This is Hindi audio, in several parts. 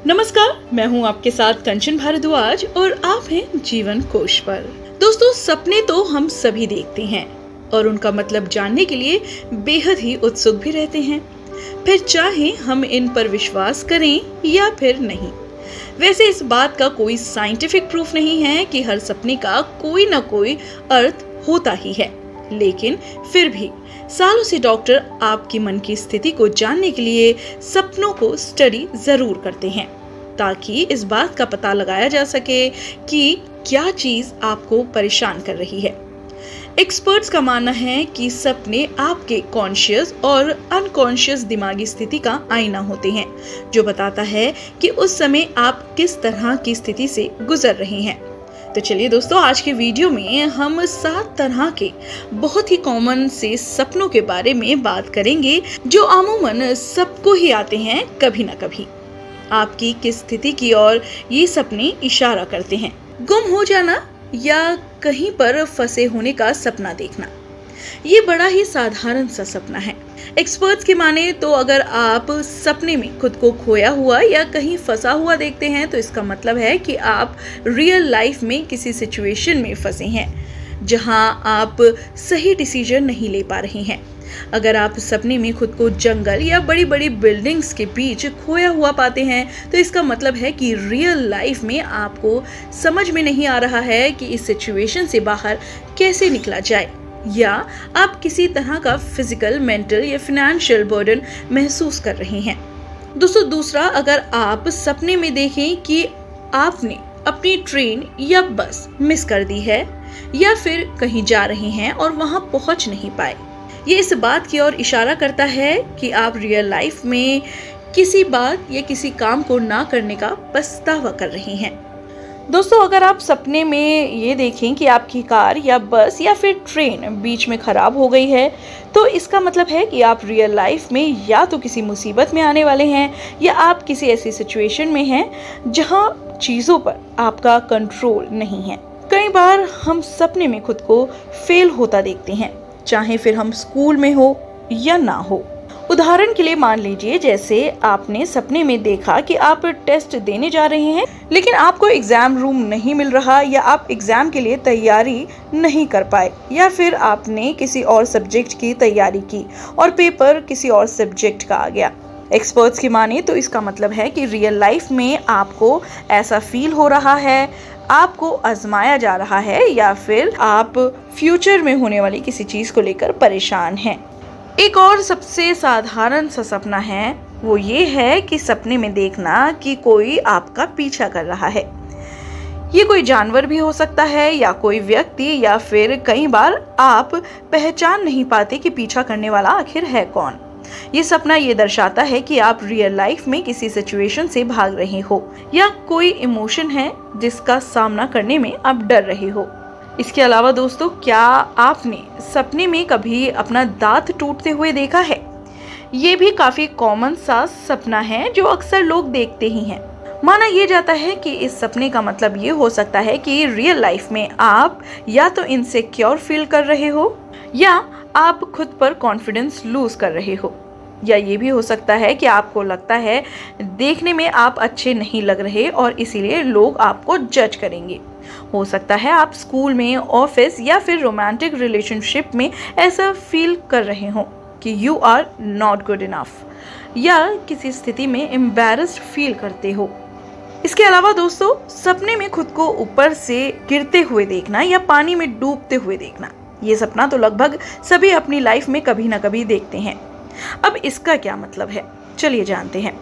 नमस्कार, मैं हूं आपके साथ कंचन भारद्वाज और आप हैं जीवन कोश पर। दोस्तों, सपने तो हम सभी देखते हैं और उनका मतलब जानने के लिए बेहद ही उत्सुक भी रहते हैं, फिर चाहे हम इन पर विश्वास करें या फिर नहीं। वैसे इस बात का कोई साइंटिफिक प्रूफ नहीं है कि हर सपने का कोई ना कोई अर्थ होता ही है, लेकिन फिर भी सालों से डॉक्टर आपकी मन की स्थिति को जानने के लिए सपनों को स्टडी जरूर करते हैं, ताकि इस बात का पता लगाया जा सके कि क्या चीज आपको परेशान कर रही है। एक्सपर्ट्स का मानना है कि सपने आपके कॉन्शियस और अनकॉन्शियस दिमागी स्थिति का आईना होते हैं, जो बताता है कि उस समय आप किस तरह की स्थिति से गुजर रहे हैं। तो चलिए दोस्तों, आज के वीडियो में हम 7 तरह के बहुत ही कॉमन से सपनों के बारे में बात करेंगे, जो अमूमन सबको ही आते हैं कभी ना कभी। आपकी किस स्थिति की ओर ये सपने इशारा करते हैं? गुम हो जाना या कहीं पर फंसे होने का सपना देखना, ये बड़ा ही साधारण सा सपना है। एक्सपर्ट्स की माने तो अगर आप सपने में खुद को खोया हुआ या कहीं फंसा हुआ देखते हैं, तो इसका मतलब है कि आप रियल लाइफ में किसी सिचुएशन में फंसे हैं जहां आप सही डिसीजन नहीं ले पा रहे हैं। अगर आप सपने में खुद को जंगल या बड़ी बड़ी बिल्डिंग्स के बीच खोया हुआ पाते हैं, तो इसका मतलब है कि रियल लाइफ में आपको समझ में नहीं आ रहा है कि इस सिचुएशन से बाहर कैसे निकला जाए, या आप किसी तरह का फिजिकल, मेंटल या फाइनेंशियल बर्डन महसूस कर रहे हैं। दोस्तों, दूसरा, अगर आप सपने में देखें कि आपने अपनी ट्रेन या बस मिस कर दी है या फिर कहीं जा रहे हैं और वहां पहुंच नहीं पाए, ये इस बात की ओर इशारा करता है कि आप रियल लाइफ में किसी बात या किसी काम को ना करने का पछतावा कर रहे हैं। दोस्तों, अगर आप सपने में ये देखें कि आपकी कार या बस या फिर ट्रेन बीच में खराब हो गई है, तो इसका मतलब है कि आप रियल लाइफ में या तो किसी मुसीबत में आने वाले हैं या आप किसी ऐसी सिचुएशन में हैं जहां चीज़ों पर आपका कंट्रोल नहीं है। कई बार हम सपने में खुद को फेल होता देखते हैं, चाहे फिर हम स्कूल में हो या ना हो। उदाहरण के लिए मान लीजिए, जैसे आपने सपने में देखा कि आप टेस्ट देने जा रहे हैं, लेकिन आपको एग्जाम रूम नहीं मिल रहा, या आप एग्जाम के लिए तैयारी नहीं कर पाए, या फिर आपने किसी और सब्जेक्ट की तैयारी की और पेपर किसी और सब्जेक्ट का आ गया। एक्सपर्ट्स की माने तो इसका मतलब है कि रियल लाइफ में आपको ऐसा फील हो रहा है, आपको आजमाया जा रहा है, या फिर आप फ्यूचर में होने वाली किसी चीज़ को लेकर परेशान हैं। एक और सबसे साधारण सा सपना है, वो ये है कि सपने में देखना कि कोई आपका पीछा कर रहा है। ये कोई जानवर भी हो सकता है या कोई व्यक्ति, या फिर कई बार आप पहचान नहीं पाते कि पीछा करने वाला आखिर है कौन। ये सपना ये दर्शाता है कि आप रियल लाइफ में किसी सिचुएशन से भाग रहे हो, या कोई इमोशन है जिसका सामना करने में आप डर रहे हो। इसके अलावा दोस्तों, क्या आपने सपने में कभी अपना दांत टूटते हुए देखा है? ये भी काफी कॉमन सा सपना है जो अक्सर लोग देखते ही हैं। माना यह जाता है कि इस सपने का मतलब ये हो सकता है कि रियल लाइफ में आप या तो इनसिक्योर फील कर रहे हो, या आप खुद पर कॉन्फिडेंस लूज कर रहे हो, या ये भी हो सकता है कि आपको लगता है देखने में आप अच्छे नहीं लग रहे और इसीलिए लोग आपको जज करेंगे। हो सकता है आप स्कूल में, ऑफिस या फिर रोमांटिक रिलेशनशिप में ऐसा फील कर रहे हो कि you are not good enough, या किसी स्थिति में एम्बैरेस्ड फील करते हो। इसके अलावा दोस्तों, सपने में खुद को ऊपर से गिरते हुए देखना या पानी में डूबते हुए देखना, ये सपना तो लगभग सभी अपनी लाइफ में कभी ना कभी देखते हैं। अब इसका क्या मतलब है, चलिए जानते हैं।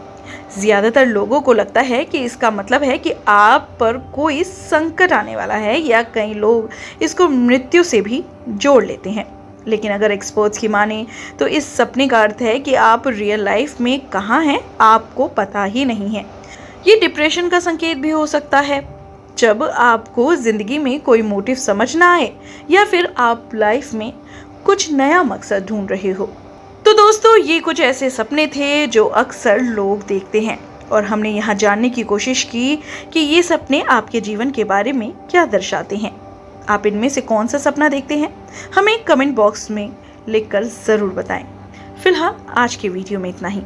ज्यादातर लोगों को लगता है कि इसका मतलब है कि आप पर कोई संकट आने वाला है, या कई लोग इसको मृत्यु से भी जोड़ लेते हैं। लेकिन अगर एक्सपर्ट्स की माने तो इस सपने का अर्थ है कि आप रियल लाइफ में कहाँ हैं आपको पता ही नहीं है। ये डिप्रेशन का संकेत भी हो सकता है, जब आपको जिंदगी में कोई मोटिव समझ ना आए, या फिर आप लाइफ में कुछ नया मकसद ढूंढ रहे हो। तो दोस्तों, ये कुछ ऐसे सपने थे जो अक्सर लोग देखते हैं, और हमने यहाँ जानने की कोशिश की कि ये सपने आपके जीवन के बारे में क्या दर्शाते हैं। आप इनमें से कौन सा सपना देखते हैं, हमें कमेंट बॉक्स में लिखकर ज़रूर बताएं। फिलहाल आज के वीडियो में इतना ही।